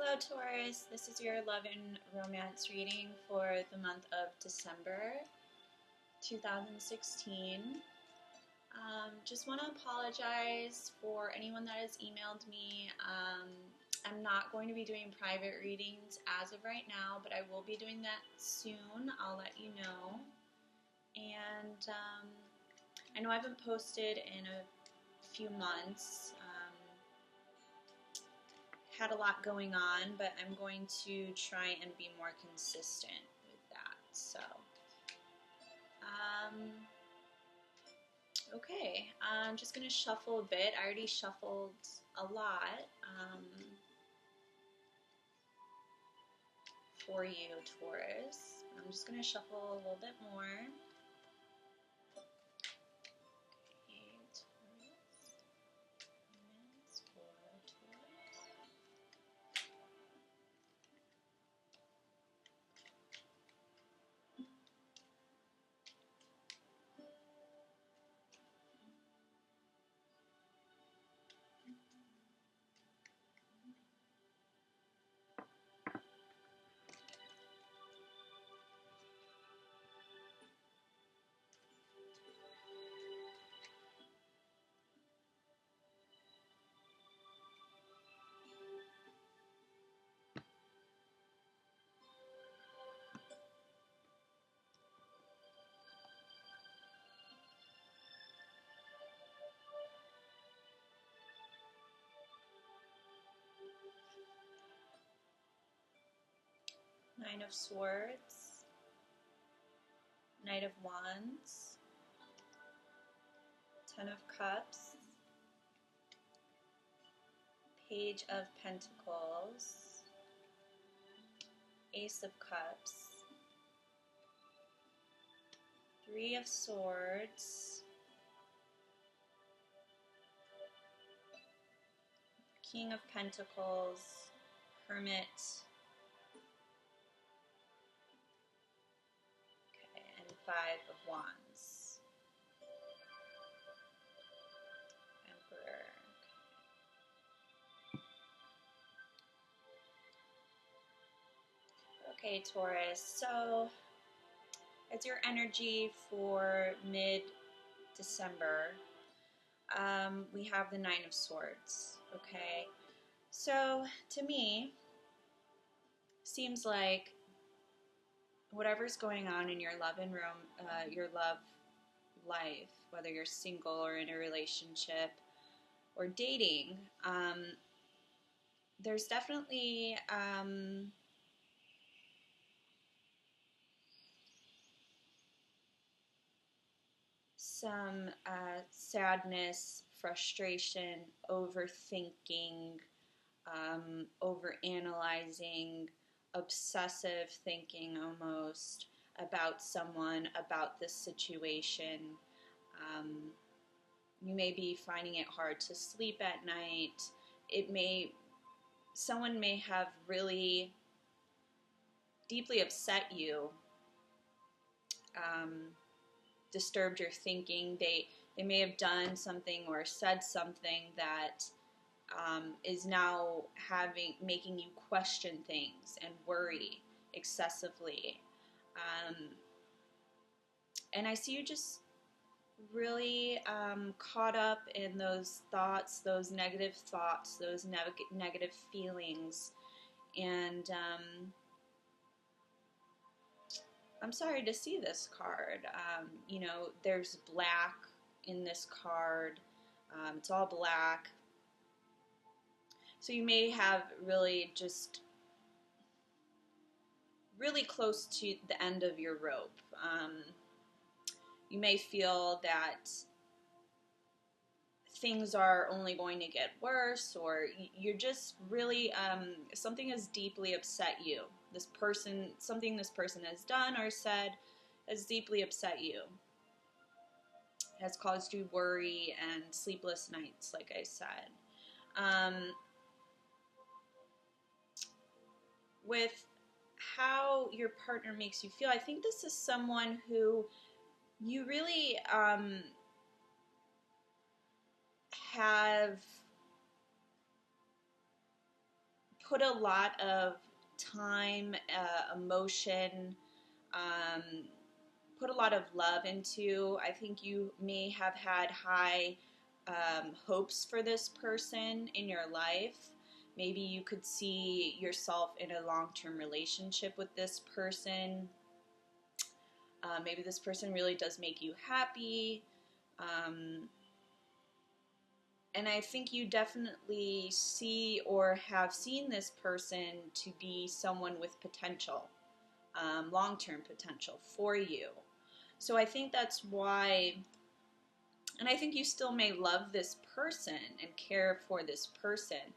Hello Taurus, this is your love and romance reading for the month of December 2016. Just want to apologize for anyone that has emailed me. I'm not going to be doing private readings as of right now, but I will be doing that soon. I'll let you know. And I know I haven't posted in a few months. Had a lot going on, but I'm going to try and be more consistent with that. So, okay, I'm just going to shuffle a bit. I already shuffled a lot for you, Taurus. I'm just going to shuffle a little bit more. Nine of Swords, Knight of Wands, Ten of Cups, Page of Pentacles, Ace of Cups, Three of Swords, King of Pentacles, Hermit, and Five of Wands, Emperor. Okay, Taurus, so it's your energy for mid-December. We have the Nine of Swords, okay? So, to me, seems like whatever's going on in your love and your love life, whether you're single or in a relationship or dating, there's definitely some sadness, frustration, overthinking, overanalyzing, obsessive thinking almost about someone, about this situation. You may be finding it hard to sleep at night. Someone may have really deeply upset you, disturbed your thinking. They may have done something or said something that is now making you question things and worry excessively. And I see you just really caught up in those thoughts, those negative thoughts, those negative feelings. And I'm sorry to see this card. You know, there's black in this card. It's all black. So you may have really just really close to the end of your rope. You may feel that things are only going to get worse, or you're just really, something has deeply upset you. Something this person has done or said has deeply upset you, has caused you worry and sleepless nights, like I said. With how your partner makes you feel, I think this is someone who you really have put a lot of time, emotion, put a lot of love into. I think you may have had high hopes for this person in your life. Maybe you could see yourself in a long-term relationship with this person. Maybe this person really does make you happy. And I think you definitely see or have seen this person to be someone with potential, long-term potential for you. So I think that's why, and I think you still may love this person and care for this person,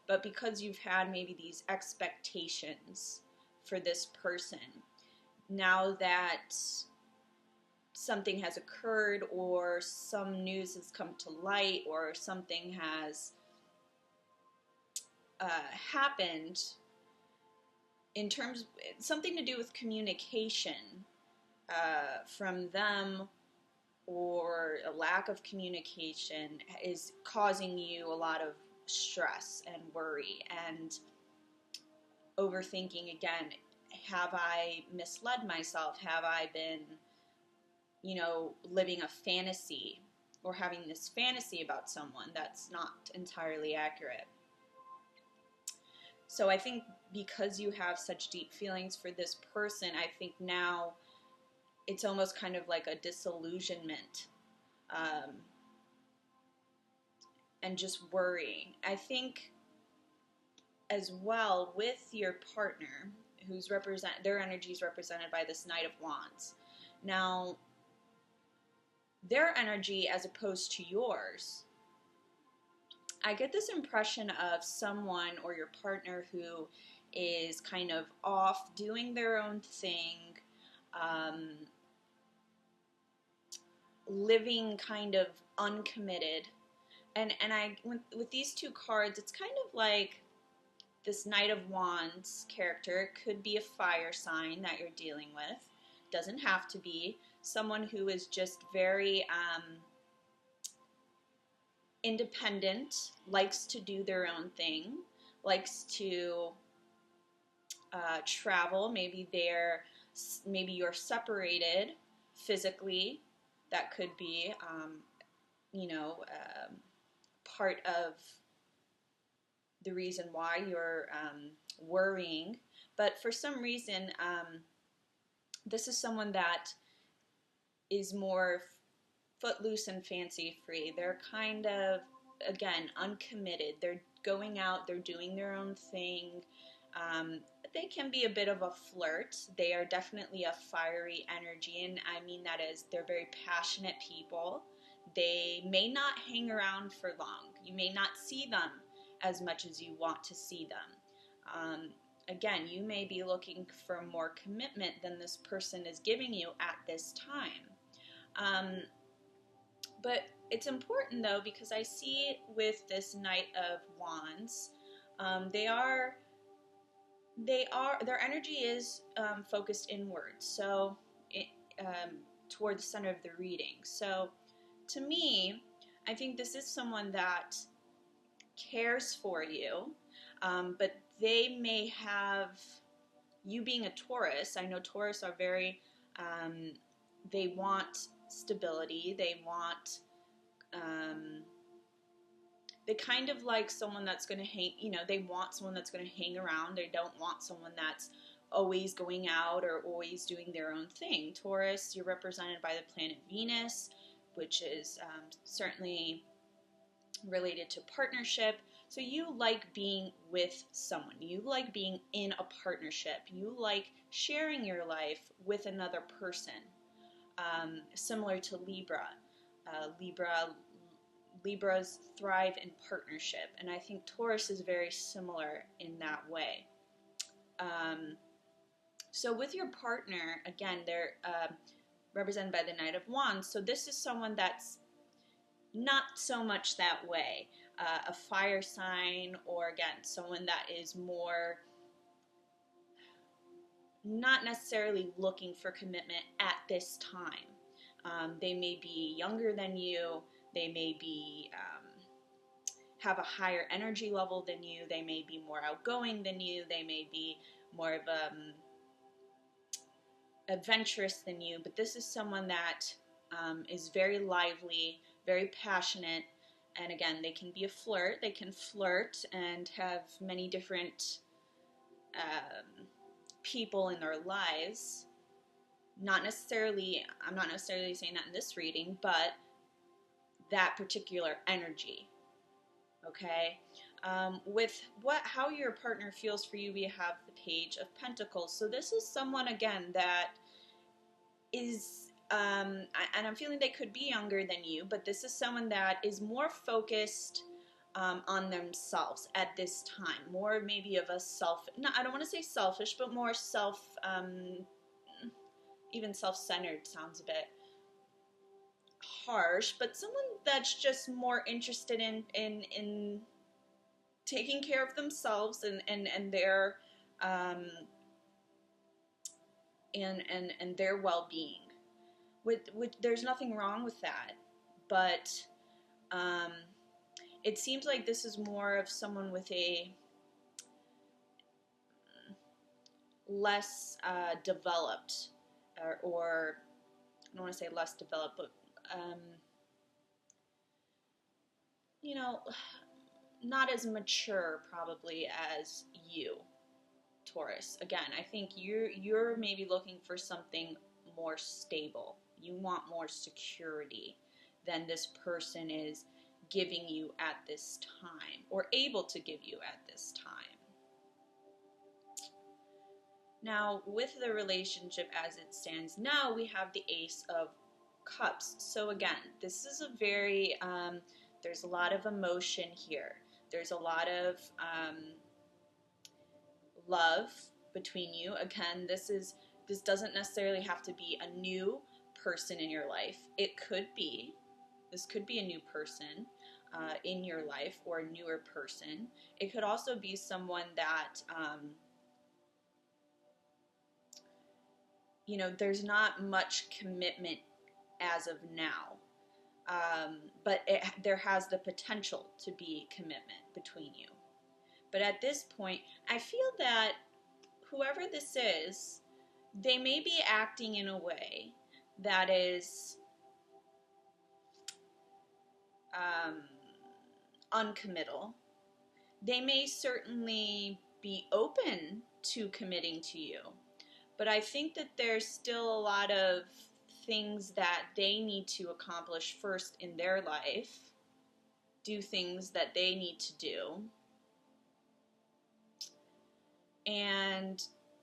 but because you've had maybe these expectations for this person, now that something has occurred or some news has come to light or something has happened in terms, something to do with communication from them, or a lack of communication is causing you a lot of stress and worry and overthinking again. Have I misled myself? Have I been, living a fantasy or having this fantasy about someone that's not entirely accurate? So I think because you have such deep feelings for this person, I think now it's almost kind of like a disillusionment, and just worrying. I think as well with your partner, their energy is represented by this Knight of Wands. Now, their energy as opposed to yours, I get this impression of someone or your partner who is kind of off doing their own thing, living kind of uncommitted. And with these two cards, it's kind of like this Knight of Wands character could be a fire sign that you're dealing with. Doesn't have to be. Someone who is just very independent, likes to do their own thing, likes to travel. Maybe you're separated physically. That could be, part of the reason why you're worrying. But for some reason, this is someone that is more footloose and fancy free. They're kind of, again, uncommitted. They're going out, they're doing their own thing. They can be a bit of a flirt. They are definitely a fiery energy, and I mean that as they're very passionate people. They may not hang around for long. You may not see them as much as you want to see them. Again, you may be looking for more commitment than this person is giving you at this time. But it's important though, because I see with this Knight of Wands, their energy is focused inward, so toward the center of the reading. So to me, I think this is someone that cares for you, but they may have, you being a Taurus, I know Taurus are very, they want stability, they want, they kind of like someone that's going to hang, they want someone that's going to hang around. They don't want someone that's always going out or always doing their own thing. Taurus, you're represented by the planet Venus, which is certainly related to partnership. So you like being with someone. You like being in a partnership. You like sharing your life with another person, similar to Libra. Libras thrive in partnership, and I think Taurus is very similar in that way. So with your partner, again, they're represented by the Knight of Wands. So this is someone that's not so much that way. A fire sign, or again, someone that is more not necessarily looking for commitment at this time. They may be younger than you. They may be have a higher energy level than you. They may be more outgoing than you. They may be more of adventurous than you. But this is someone that is very lively, very passionate. And again, they can be a flirt. They can flirt and have many different people in their lives. I'm not necessarily saying that in this reading, but that particular energy. Okay? With how your partner feels for you, we have the Page of Pentacles. So this is someone, again, that is, and I'm feeling they could be younger than you, but this is someone that is more focused on themselves at this time. More maybe of a I don't want to say selfish, but more even self-centered sounds a bit harsh, but someone that's just more interested in taking care of themselves and their and their well-being. With there's nothing wrong with that, but it seems like this is more of someone with a less developed, or I don't want to say less developed, but you know, not as mature probably as you, Taurus. Again, I think you're maybe looking for something more stable. You want more security than this person is giving you at this time, or able to give you at this time. Now, with the relationship as it stands now, we have the Ace of Cups. So again, this is a very, there's a lot of emotion here. There's a lot of love between you. Again, this doesn't necessarily have to be a new person in your life. This could be a new person in your life, or a newer person. It could also be someone that, there's not much commitment as of now. But there has the potential to be commitment between you. But at this point, I feel that whoever this is, they may be acting in a way that is uncommittal. They may certainly be open to committing to you, but I think that there's still a lot of things that they need to accomplish first in their life, do things that they need to do.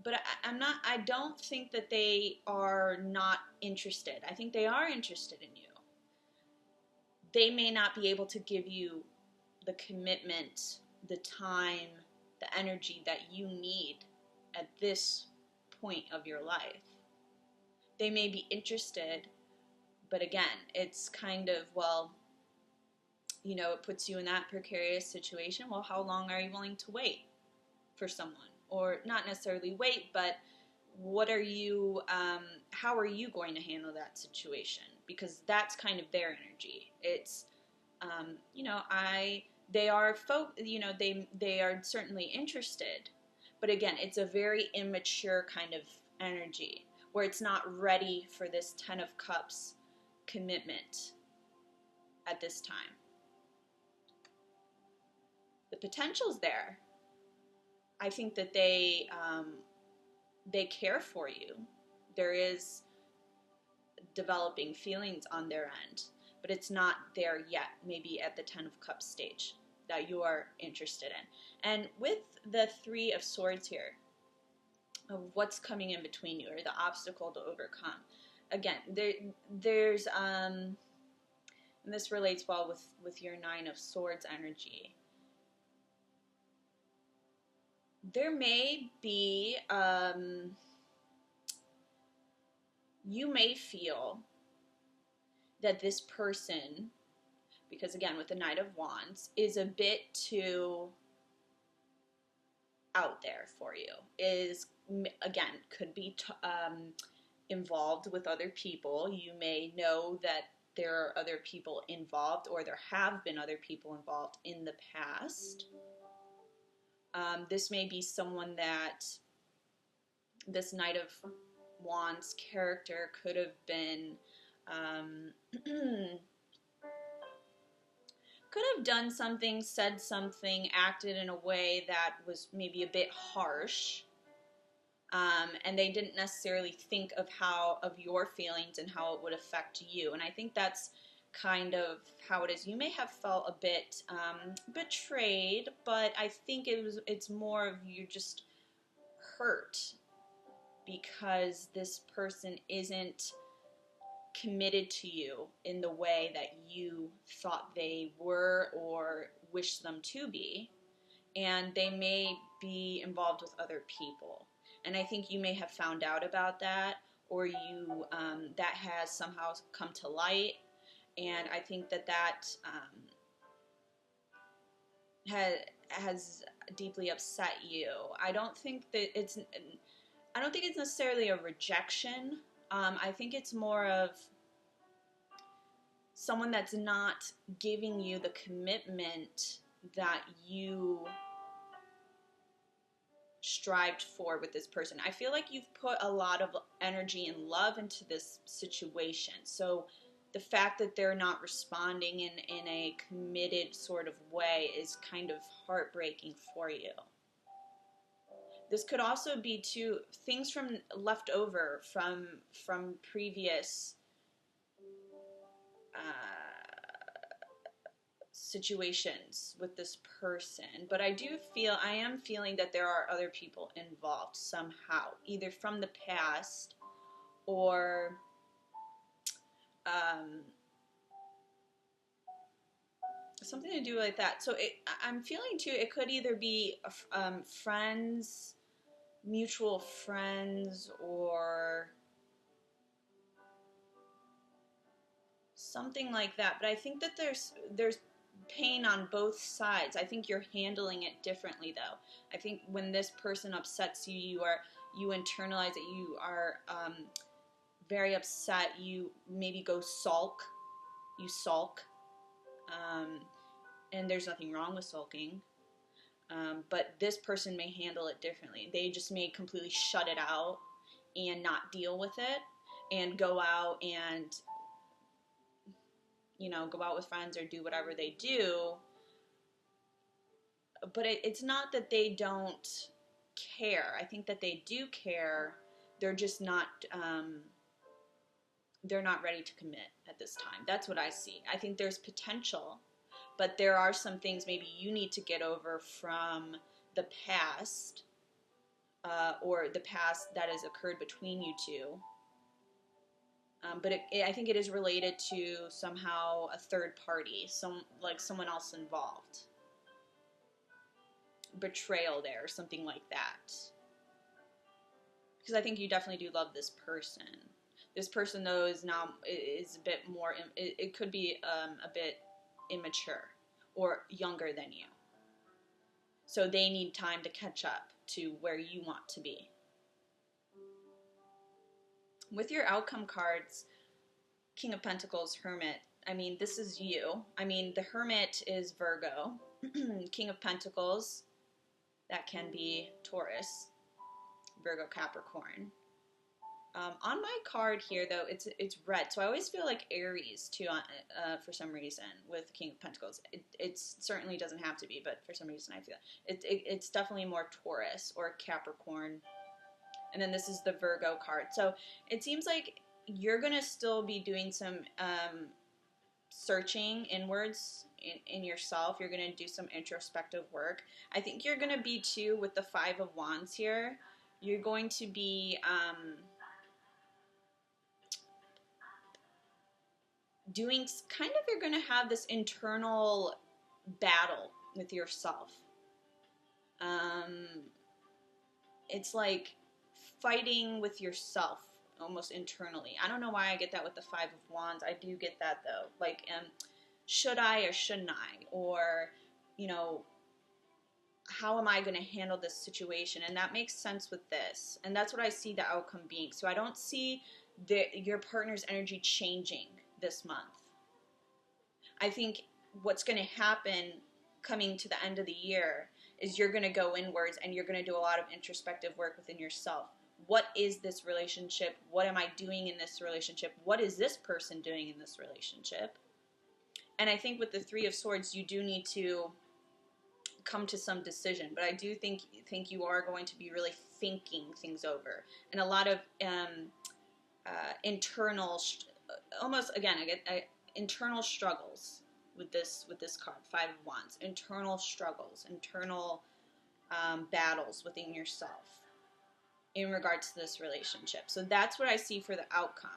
But I don't think that they are not interested. I think they are interested in you. They may not be able to give you the commitment, the time, the energy that you need at this point of your life. They may be interested, but again, it's kind of, it puts you in that precarious situation. Well, how long are you willing to wait for someone? Or not necessarily wait, but what are you, how are you going to handle that situation? Because that's kind of their energy. It's, they are they are certainly interested, but again, it's a very immature kind of energy where it's not ready for this 10 of Cups commitment at this time. The potential's there. I think that they care for you. There is developing feelings on their end, but it's not there yet, maybe at the 10 of Cups stage that you are interested in. And with the 3 of Swords here, of what's coming in between you, or the obstacle to overcome. Again, there's and this relates well with your 9 of Swords energy. There may be, you may feel that this person, because again, with the Knight of Wands, is a bit too out there for you, is, again, could be involved with other people. You may know that there are other people involved, or there have been other people involved in the past. This may be someone that this Knight of Wands character could have been could have done something, said something, acted in a way that was maybe a bit harsh, and they didn't necessarily think of your feelings and how it would affect you. And I think that's kind of how it is. You may have felt a bit betrayed, but I think it's more of you just hurt because this person isn't committed to you in the way that you thought they were or wish them to be, and they may be involved with other people. And I think you may have found out about that, or you that has somehow come to light. And I think that has deeply upset you. I don't think it's necessarily a rejection. I think it's more of someone that's not giving you the commitment that you strived for with this person. I feel like you've put a lot of energy and love into this situation. So the fact that they're not responding in a committed sort of way is kind of heartbreaking for you. This could also be too things from left over from previous situations with this person. But I am feeling that there are other people involved somehow, either from the past or something to do like that. So I'm feeling too, it could either be friends, mutual friends, or something like that. But I think that there's pain on both sides. I think you're handling it differently, though. I think when this person upsets you, you internalize that you are very upset. You maybe go sulk. You sulk. And there's nothing wrong with sulking. But this person may handle it differently. They just may completely shut it out and not deal with it and go out and, go out with friends or do whatever they do. But it's not that they don't care. I think that they do care. They're just not, they're not ready to commit at this time. That's what I see. I think there's potential, but there are some things maybe you need to get over from the past, or the past that has occurred between you two. But I think it is related to somehow a third party, someone else involved. Betrayal there, or something like that. Because I think you definitely do love this person. This person, though, is a bit more, it could be a bit immature or younger than you. So they need time to catch up to where you want to be. With your outcome cards, King of Pentacles, Hermit, this is you. The Hermit is Virgo. King of Pentacles, that can be Taurus, Virgo, Capricorn. On my card here, though, it's red, so I always feel like Aries, too, for some reason, with King of Pentacles. It certainly doesn't have to be, but for some reason I feel it's definitely more Taurus or Capricorn. And then this is the Virgo card. So it seems like you're going to still be doing some searching inwards in yourself. You're going to do some introspective work. I think you're going to be, too, with the Five of Wands here. You're going to be doing you're going to have this internal battle with yourself. It's like fighting with yourself almost internally. I don't know why I get that with the Five of Wands. I do get that, though. Like, should I or shouldn't I? Or, how am I going to handle this situation? And that makes sense with this. And that's what I see the outcome being. So I don't see your partner's energy changing this month. I think what's going to happen coming to the end of the year is you're going to go inwards and you're going to do a lot of introspective work within yourself. What is this relationship? What am I doing in this relationship? What is this person doing in this relationship? And I think with the Three of Swords, you do need to come to some decision. But I do think you are going to be really thinking things over. And a lot of internal, almost, again, I get internal struggles with this card, Five of Wands. Internal struggles, internal battles within yourself in regards to this relationship. So that's what I see for the outcome.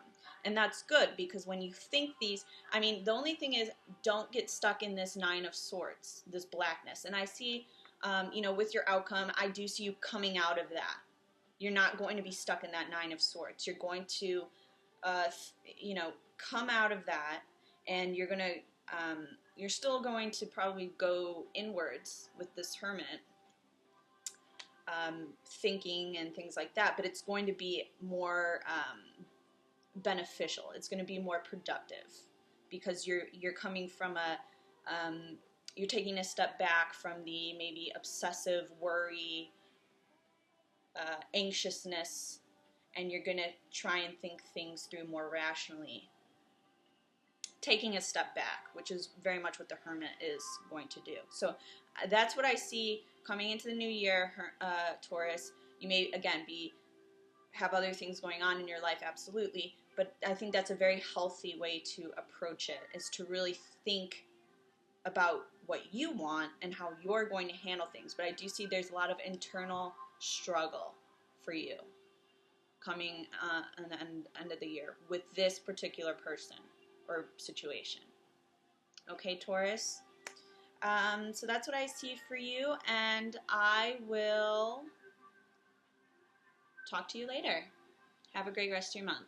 And that's good, because when you think these, I mean, the only thing is, don't get stuck in this Nine of Swords, this blackness. And I see, you know, with your outcome, I do see you coming out of that. You're not going to be stuck in that Nine of Swords. You're going to, you know, come out of that, and you're going to, you're still going to probably go inwards with this Hermit, thinking and things like that, but it's going to be more beneficial. It's going to be more productive, because you're coming from a you're taking a step back from the maybe obsessive worry, anxiousness, and you're going to try and think things through more rationally, taking a step back, which is very much what the Hermit is going to do. So that's what I see coming into the new year, Taurus. You may, again, have other things going on in your life, absolutely, but I think that's a very healthy way to approach it, is to really think about what you want and how you're going to handle things. But I do see there's a lot of internal struggle for you coming at the end of the year with this particular person or situation. Okay, Taurus? So that's what I see for you, and I will talk to you later. Have a great rest of your month.